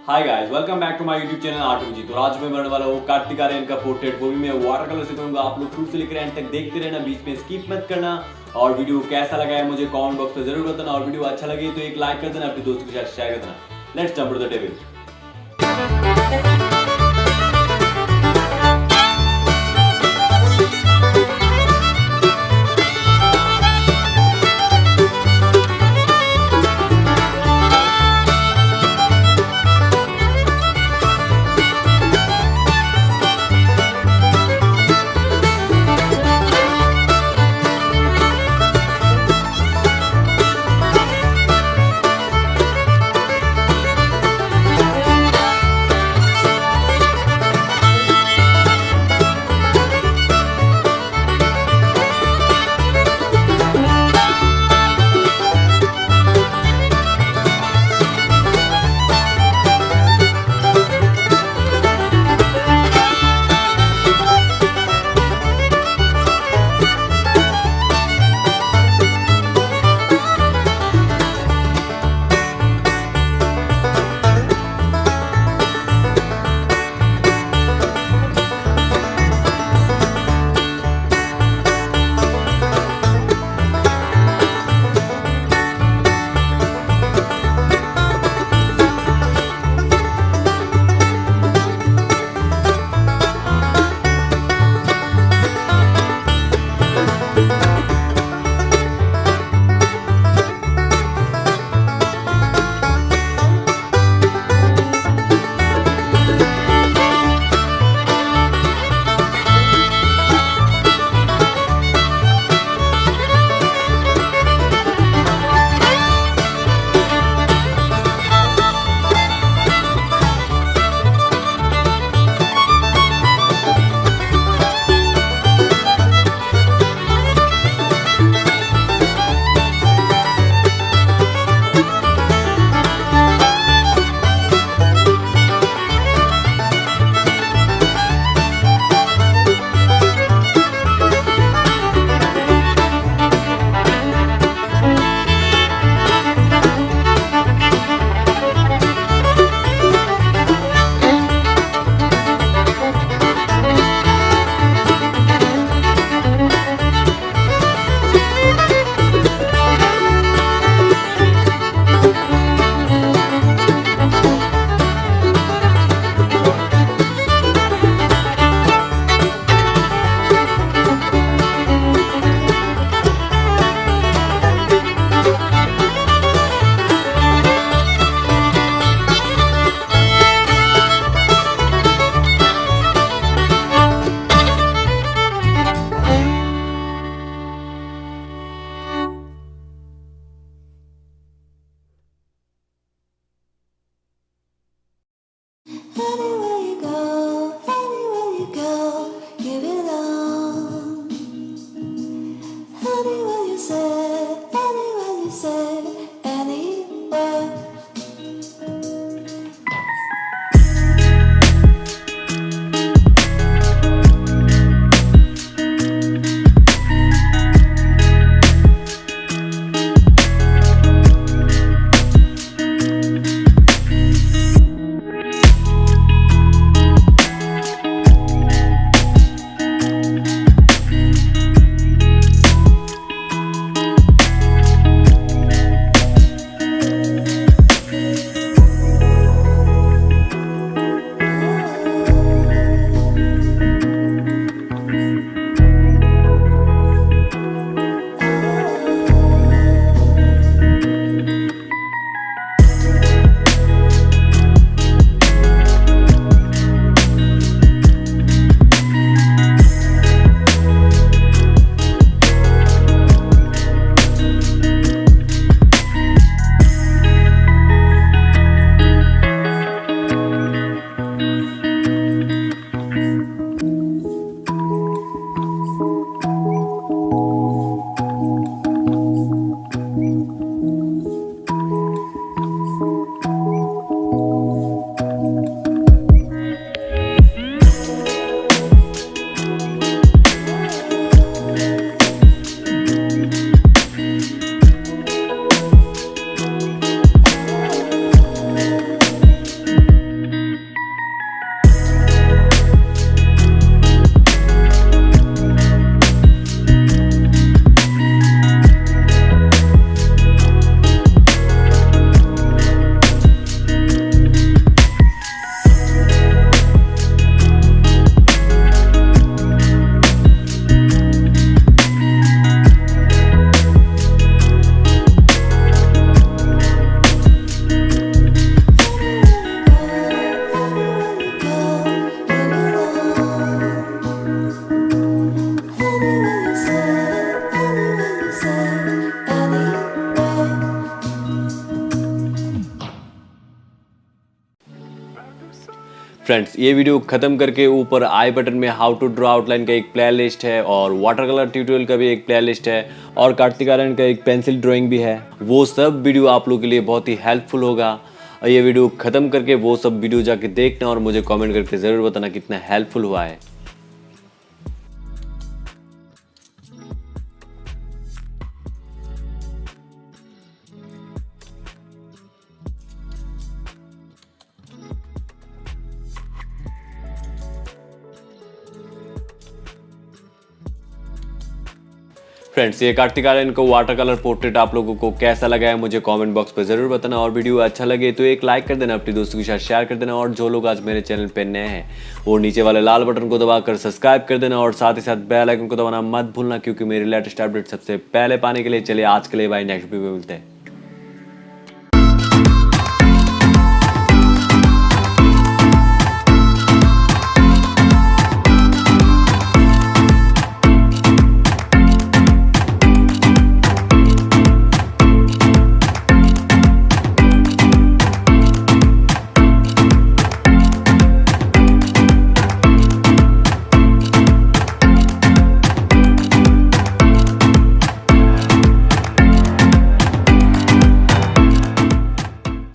Hi guys, welcome back to my YouTube channel art Abhijeet. और आज मैं बनाने वाला हूँ कार्तिक आर्यन का पोर्ट्रेट, वो भी मैं वाटर कलर से करूंगा। आप लोग शुरू से लेकर एंड तक देखते रहना, बीच में स्किप मत करना। और वीडियो कैसा लगा है मुझे कमेंट बॉक्स में जरूर बताना। और वीडियो अच्छा लगे तो एक लाइक कर देना, अपने दोस्तों के साथ शेयर कर देना। Let's jump to the table. Anywhere you go, you belong. Anywhere you say, anywhere. Friends, ये वीडियो खत्म करके ऊपर आई बटन में हाउ टू ड्रॉ आउटलाइन का एक प्लेलिस्ट है और वाटर कलर ट्यूटोरियल का भी एक प्लेलिस्ट है और कार्तिक आर्यन का एक पेंसिल ड्राइंग भी है। वो सब वीडियो आप लोगों के लिए बहुत ही हेल्पफुल होगा। और ये वीडियो खत्म करके वो सब वीडियो जाके देखना और मुझे कमेंट करके ज़रूर बताना कितना हेल्पफुल हुआ है। फ्रेंड्स, ये कार्तिक आर्यन को वाटर कलर पोर्ट्रेट आप लोगों को कैसा लगा है मुझे कमेंट बॉक्स पे ज़रूर बताना और वीडियो अच्छा लगे तो एक लाइक कर देना, अपने दोस्तों के साथ शेयर कर देना और जो लोग आज मेरे चैनल पे नए हैं वो नीचे वाले लाल बटन को दबाकर सब्सक्राइब कर देना और साथ ही साथ बेल आइकन को दबाना मत भूलना, क्योंकि मेरे लेटेस्ट अपडेट सबसे पहले पाने के लिए। चलिए आज के लिए बाय, नेक्स्ट वीडियो में मिलते हैं।